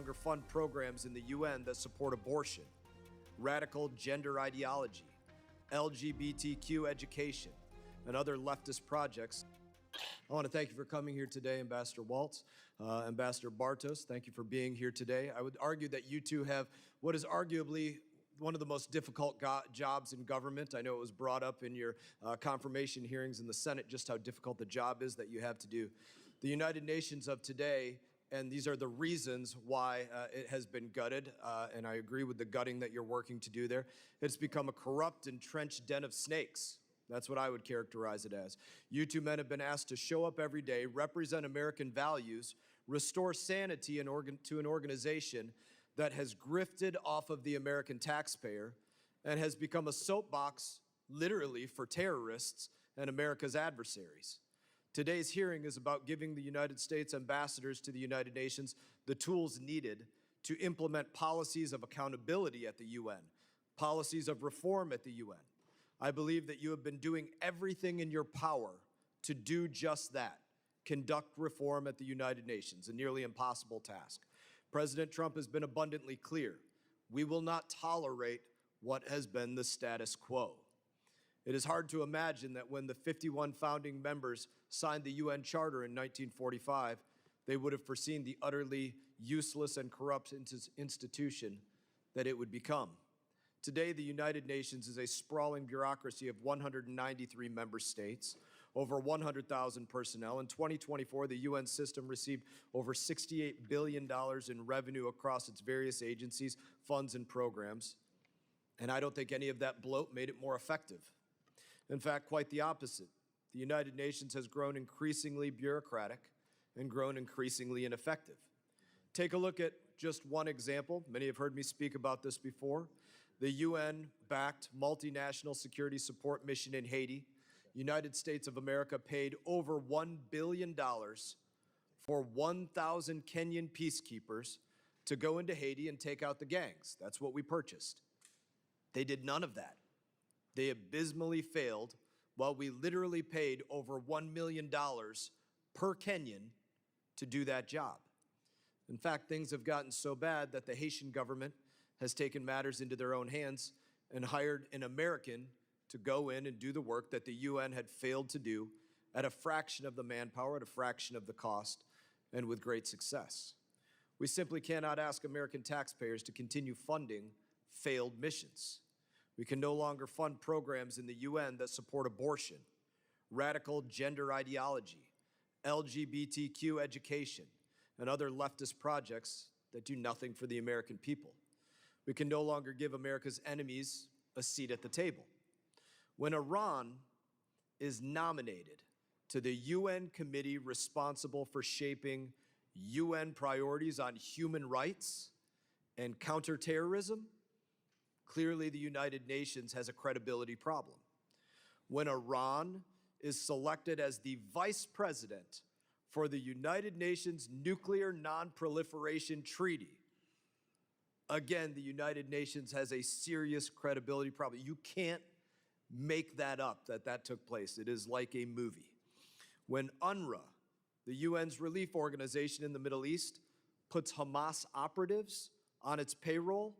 longer fund programs in the UN that support abortion, radical gender ideology, LGBTQ education, and other leftist projects. I want to thank you for coming here today, Ambassador Waltz, Ambassador Bartos. Thank you for being here today. I would argue that you two have what is arguably one of the most difficult jobs in government. I know it was brought up in your confirmation hearings in the Senate just how difficult the job is that you have to do. The United Nations of today, and these are the reasons why it has been gutted, and I agree with the gutting that you're working to do there. It's become a corrupt, entrenched den of snakes. That's what I would characterize it as. You two men have been asked to show up every day, represent American values, restore sanity to an organization that has grifted off of the American taxpayer and has become a soapbox, literally, for terrorists and America's adversaries. Today's hearing is about giving the United States ambassadors to the United Nations the tools needed to implement policies of accountability at the UN, policies of reform at the UN. I believe that you have been doing everything in your power to do just that, conduct reform at the United Nations, a nearly impossible task. President Trump has been abundantly clear. We will not tolerate what has been the status quo. It is hard to imagine that when the 51 founding members signed the UN Charter in 1945, they would have foreseen the utterly useless and corrupt institution that it would become. Today, the United Nations is a sprawling bureaucracy of 193 member states, over 100,000 personnel. In 2024, the UN system received over $68 billion in revenue across its various agencies, funds, and programs. And I don't think any of that bloat made it more effective. In fact, quite the opposite. The United Nations has grown increasingly bureaucratic and grown increasingly ineffective. Take a look at just one example. Many have heard me speak about this before. The UN-backed multinational security support mission in Haiti. United States of America paid over $1 billion for 1,000 Kenyan peacekeepers to go into Haiti and take out the gangs. That's what we purchased. They did none of that. They abysmally failed, while we literally paid over $1 million per Kenyan to do that job. In fact, things have gotten so bad that the Haitian government has taken matters into their own hands and hired an American to go in and do the work that the UN had failed to do at a fraction of the manpower, at a fraction of the cost, and with great success. We simply cannot ask American taxpayers to continue funding failed missions. We can no longer fund programs in the UN that support abortion, radical gender ideology, LGBTQ education, and other leftist projects that do nothing for the American people. We can no longer give America's enemies a seat at the table. When Iran is nominated to the UN committee responsible for shaping UN priorities on human rights and counterterrorism, clearly the United Nations has a credibility problem. When Iran is selected as the vice president for the United Nations Nuclear Non-Proliferation Treaty, again, the United Nations has a serious credibility problem. You can't make that up, that took place. It is like a movie. When UNRWA, the UN's relief organization in the Middle East, puts Hamas operatives on its payroll,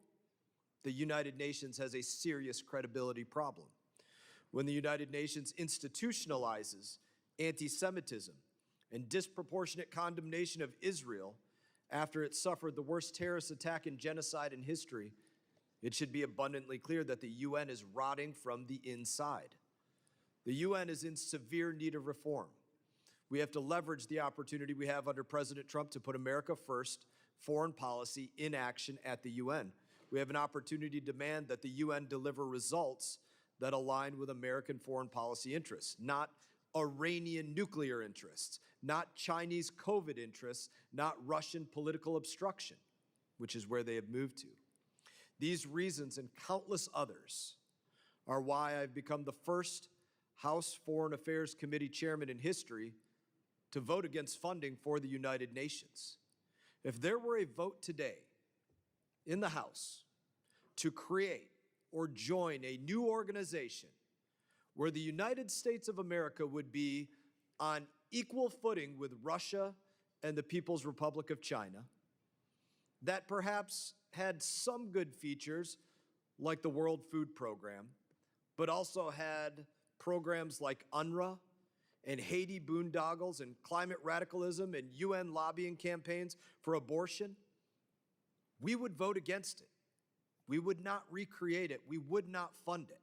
the United Nations has a serious credibility problem. When the United Nations institutionalizes anti-Semitism and disproportionate condemnation of Israel after it suffered the worst terrorist attack and genocide in history, it should be abundantly clear that the UN is rotting from the inside. The UN is in severe need of reform. We have to leverage the opportunity we have under President Trump to put America first foreign policy in action at the UN. We have an opportunity to demand that the UN deliver results that align with American foreign policy interests, not Iranian nuclear interests, not Chinese COVID interests, not Russian political obstruction, which is where they have moved to. These reasons and countless others are why I've become the first House Foreign Affairs Committee chairman in history to vote against funding for the United Nations. If there were a vote today in the House to create or join a new organization where the United States of America would be on equal footing with Russia and the People's Republic of China, that perhaps had some good features like the World Food Program, but also had programs like UNRWA and Haiti boondoggles and climate radicalism and UN lobbying campaigns for abortion, we would vote against it. We would not recreate it. We would not fund it.